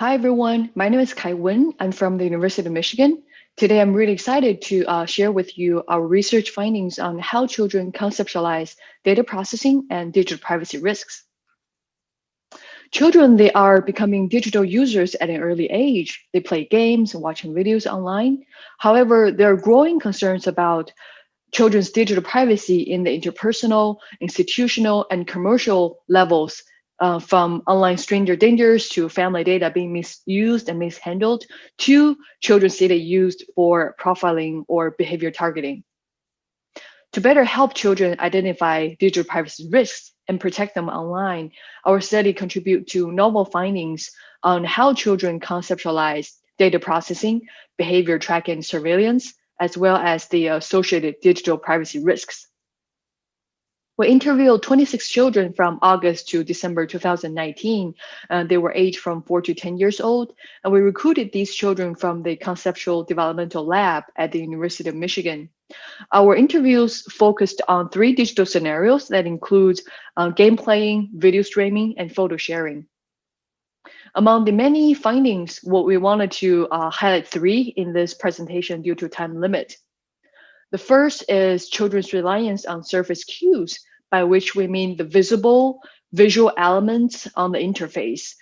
Hi, everyone. My name is Kaiwen. I'm from the University of Michigan. Today, I'm really excited to share with you our research findings on how children conceptualize data processing and digital privacy risks. Children, they are becoming digital users at an early age. They play games and watching videos online. However, there are growing concerns about children's digital privacy in the interpersonal, institutional, and commercial levels, from online stranger dangers to family data being misused and mishandled to children's data used for profiling or behavior targeting. To better help children identify digital privacy risks and protect them online, our study contribute to novel findings on how children conceptualize data processing, behavior tracking, surveillance, as well as the associated digital privacy risks. We interviewed 26 children from August to December 2019. They were aged from 4 to 10 years old, and we recruited these children from the Conceptual Developmental Lab at the University of Michigan. Our interviews focused on 3 digital scenarios that include game playing, video streaming, and photo sharing. Among the many findings, what we wanted to highlight 3 in this presentation due to time limit. The first is children's reliance on surface cues, by which we mean the visible, visual elements on the interface.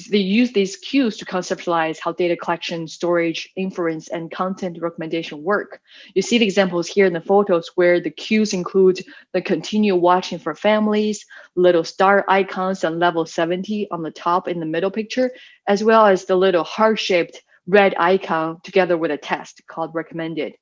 They use these cues to conceptualize how data collection, storage, inference, and content recommendation work. You see the examples here in the photos where the cues include the continue watching for families, little star icons on level 70 on the top in the middle picture, as well as the little heart-shaped red icon together with a test called recommended.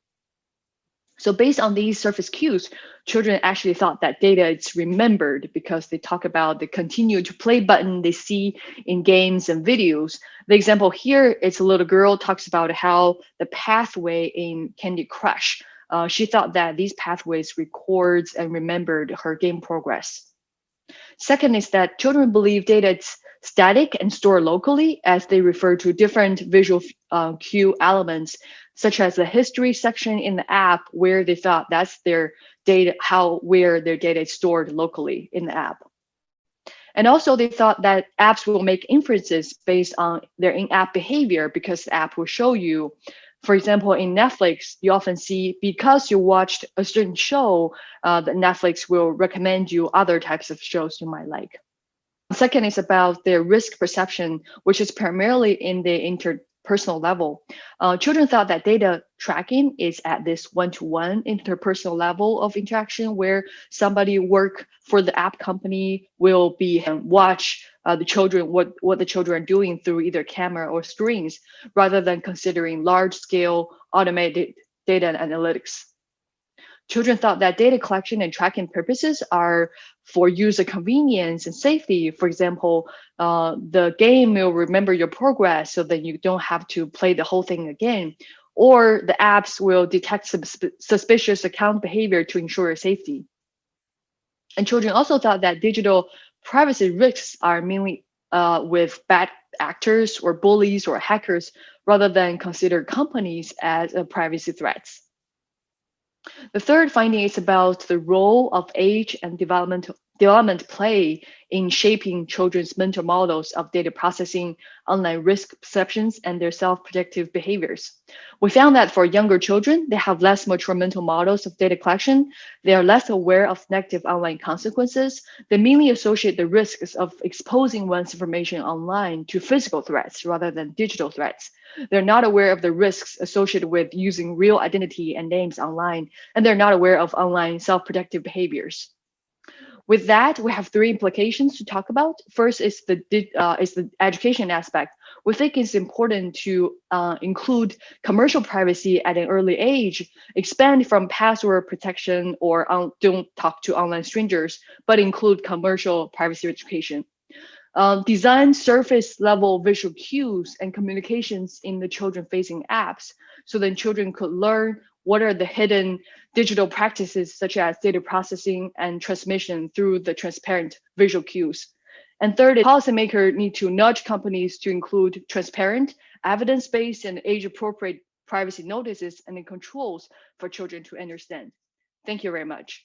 So based on these surface cues, children actually thought that data is remembered because they talk about the continue to play button they see in games and videos. The example here is a little girl talks about how the pathway in Candy Crush. She thought that these pathways records and remembered her game progress. Second is that children believe data is static and stored locally as they refer to different visual cue elements, such as the history section in the app where they thought that's their data, where their data is stored locally in the app. And also they thought that apps will make inferences based on their in-app behavior because the app will show you. For example, in Netflix, you often see because you watched a certain show, that Netflix will recommend you other types of shows you might like. Second is about their risk perception, which is primarily in the interpersonal level. Children thought that data tracking is at this one-to-one interpersonal level of interaction where somebody work for the app company will be watch the children, what the children are doing through either camera or screens, rather than considering large-scale automated data analytics. Children thought that data collection and tracking purposes are for user convenience and safety. For example, the game will remember your progress so that you don't have to play the whole thing again. Or the apps will detect suspicious account behavior to ensure safety. And children also thought that digital privacy risks are mainly with bad actors or bullies or hackers, rather than consider companies as privacy threats. The third finding is about the role of age and development play in shaping children's mental models of data processing, online risk perceptions, and their self-protective behaviors. We found that for younger children, they have less mature mental models of data collection. They are less aware of negative online consequences. They mainly associate the risks of exposing one's information online to physical threats rather than digital threats. They're not aware of the risks associated with using real identity and names online, and they're not aware of online self-protective behaviors. With that, we have 3 implications to talk about. First is the education aspect. We think it's important to include commercial privacy at an early age, expand from password protection or don't talk to online strangers, but include commercial privacy education. Design surface level visual cues and communications in the children-facing apps so that children could learn what are the hidden digital practices such as data processing and transmission through the transparent visual cues. And third, policymakers need to nudge companies to include transparent, evidence-based, and age-appropriate privacy notices and controls for children to understand. Thank you very much.